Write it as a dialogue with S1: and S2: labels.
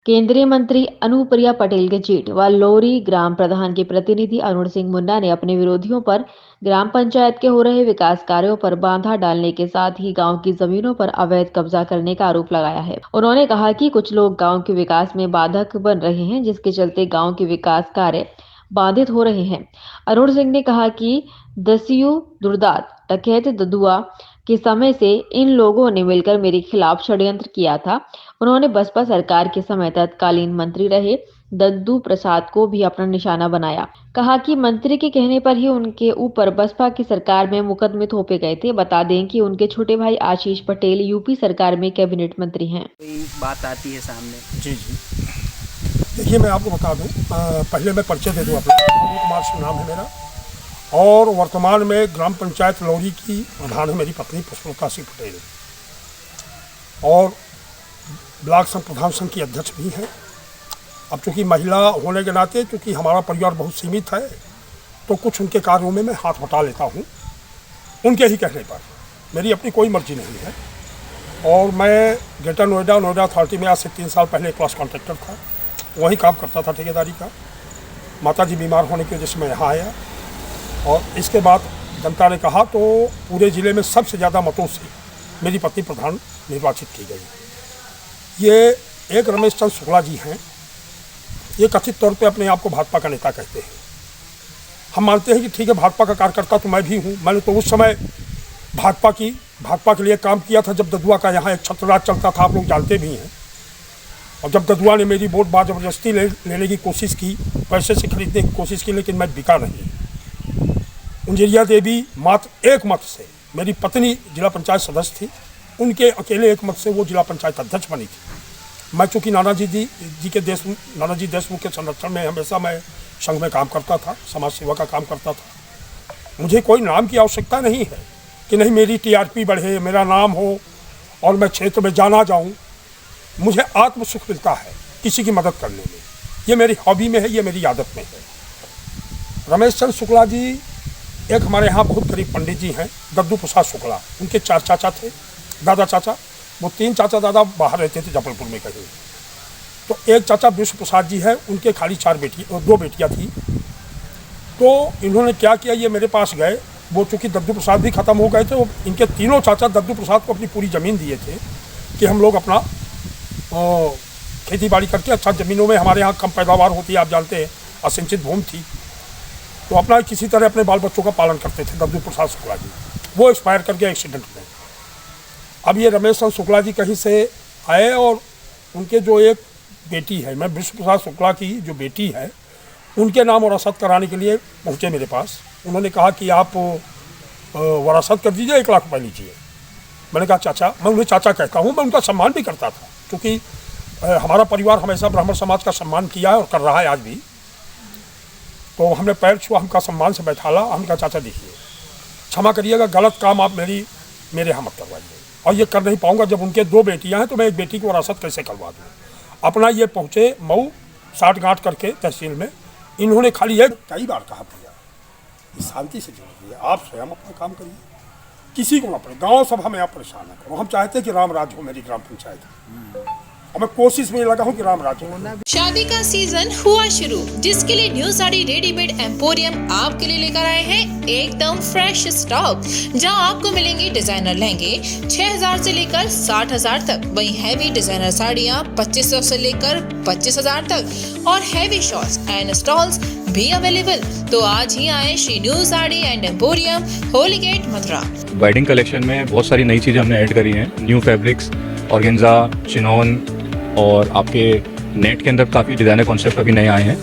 S1: केंद्रीय मंत्री अनुप्रिया पटेल के जेठ व लोरी ग्राम प्रधान के प्रतिनिधि अरुण सिंह मुंडा ने अपने विरोधियों पर ग्राम पंचायत के हो रहे विकास कार्यों पर बाधा डालने के साथ ही गांव की जमीनों पर अवैध कब्जा करने का आरोप लगाया है। उन्होंने कहा कि कुछ लोग गांव के विकास में बाधक बन रहे हैं, जिसके चलते गांव के विकास कार्य बाधित हो रहे हैं। अरुण सिंह ने कहा कि दस्यु दुर्दात डकैत ददुआ के समय से इन लोगों ने मिलकर मेरे खिलाफ षड्यंत्र किया था। उन्होंने बसपा सरकार के समय तत्कालीन मंत्री रहे दद्दू प्रसाद को भी अपना निशाना बनाया। कहा कि मंत्री के कहने पर ही उनके ऊपर बसपा की सरकार में मुकदमे थोपे गए थे। बता दें कि उनके छोटे भाई आशीष पटेल यूपी सरकार में कैबिनेट मंत्री हैं।
S2: कोई बात आती है सामने।
S3: जी जी, देखिए मैं आपको बता दूं, पहले मैं परिचय दे दूं अपना। अरुण कुमार सिंह नाम है मेरा और वर्तमान में ग्राम पंचायत लौरी की प्रधान है मेरी पत्नी पुष्पलता सिंह पटेल और ब्लॉक संघ प्रधान संघ की अध्यक्ष भी हैं। अब चूँकि महिला होने के नाते, चूँकि हमारा परिवार बहुत सीमित है, तो कुछ उनके कार्यों में मैं हाथ बटा लेता हूँ उनके ही कहने पर। मेरी अपनी कोई मर्जी नहीं है। और मैं ग्रेटर नोएडा अथॉरिटी में आज से 3 साल पहले क्लास कॉन्ट्रैक्टर था, वहीं काम करता था ठेकेदारी का। माताजी बीमार होने की वजह से मैं यहाँ आया और इसके बाद जनता ने कहा तो पूरे ज़िले में सबसे ज़्यादा मतों से मेरी पत्नी प्रधान निर्वाचित की गई। ये एक रमेश चंद्र शुक्ला जी हैं, ये कथित तौर पे अपने आप को भाजपा का नेता कहते हैं। हम मानते हैं कि ठीक है, भाजपा का कार्यकर्ता तो मैं भी हूँ। मैंने तो उस समय भाजपा के लिए काम किया था जब ददुआ का यहाँ एक छत्रराज चलता था, आप लोग जानते भी हैं। और जब ददुआ ने मेरी वोट बाद ज़बरदस्ती लेने की कोशिश की, पैसे से खरीदने की कोशिश की, लेकिन मैं बिका नहीं। उंजरिया देवी मात्र एक मत से, मेरी पत्नी जिला पंचायत सदस्य थी, उनके अकेले एक मत से वो जिला पंचायत अध्यक्ष बनी थी। मैं चूँकि नानाजी देशमुख के संरक्षण में हमेशा मैं संघ में काम करता था, समाज सेवा का काम करता था। मुझे कोई नाम की आवश्यकता नहीं है कि नहीं मेरी टीआरपी बढ़े, मेरा नाम हो और मैं क्षेत्र में जाना जाऊँ। मुझे आत्म सुख मिलता है किसी की मदद करने में। ये मेरी हॉबी में है, ये मेरी आदत में है। रमेश चंद्र शुक्ला जी एक हमारे यहाँ बहुत करीब पंडित जी हैं, दद्दू प्रसाद शुक्ला। उनके 4 चाचा थे, दादा चाचा। वो 3 चाचा दादा बाहर रहते थे जबलपुर में कहीं। तो एक चाचा विश्व प्रसाद जी है, उनके खाली 2 बेटियाँ थी। तो इन्होंने क्या किया, ये मेरे पास गए। वो चूँकि दद्दू प्रसाद भी ख़त्म हो गए थे, वो इनके तीनों चाचा दद्दू प्रसाद को अपनी पूरी ज़मीन दिए थे कि हम लोग अपना खेती बाड़ी करके, अच्छा ज़मीनों में हमारे यहाँ कम पैदावार होती है, आप जानते हैं, असिंचित भूमि थी, तो अपना किसी तरह अपने बाल बच्चों का पालन करते थे दद्दू प्रसाद शुक्ला जी। वो एक्सपायर कर गया एक्सीडेंट में। अब ये रमेश चंद्र शुक्ला जी कहीं से आए और उनके जो एक बेटी है, मैं विश्व प्रसाद शुक्ला की जो बेटी है, उनके नाम वरासत कराने के लिए पहुँचे मेरे पास। उन्होंने कहा कि आप वरासत कर दीजिए, 1 लाख रुपये लीजिए। मैंने कहा चाचा, मैं उन्हें चाचा कहता हूँ, मैं उनका सम्मान भी करता था, क्योंकि हमारा परिवार हमेशा ब्राह्मण समाज का सम्मान किया है और कर रहा है आज भी। तो हमने पैर छुआ, हमका सम्मान से बैठाला। हम कहा चाचा देखिए, क्षमा करिएगा, गलत काम आप मेरे यहाँ मत करवाइए, और ये कर नहीं पाऊँगा। जब उनके 2 बेटियाँ हैं तो मैं एक बेटी की वरासत कैसे करवा दूँ। अपना ये पहुँचे मऊ, 60 गांठ करके तहसील में। इन्होंने खाली कई बार कहा भैया शांति से जीविए, आप स्वयं अपना काम करिए, किसी को ना पड़े, गाँव सब हमें आप परेशान न करो। हम चाहते हैं कि राम राज्य हो मेरी ग्राम पंचायत, और मैं कोशिश में लगा हूँ कि राम राज्य हो।
S4: शादी का सीजन हुआ शुरू, जिसके लिए न्यू साड़ी रेडीमेड एम्पोरियम आपके लिए लेकर आए हैं एकदम फ्रेश स्टॉक, जहां आपको मिलेंगे डिजाइनर लहंगे 6000 से लेकर 60000 तक, वहीं हैवी डिजाइनर साड़ियां 2500 से लेकर 25000 तक, और हैवी शॉर्ट्स एंड स्टॉल्स भी अवेलेबल। तो आज ही आए Shri new sari and emporium, Holi gate, Mathura.
S5: Wedding collection में बहुत सारी नई चीज़ें हमने ऐड करी हैं। न्यू फैब्रिक्स, ऑर्गेन्जा, चिनोन, और आपके नेट के अंदर काफ़ी डिज़ाइनर कॉन्सेप्ट अभी नए आए हैं।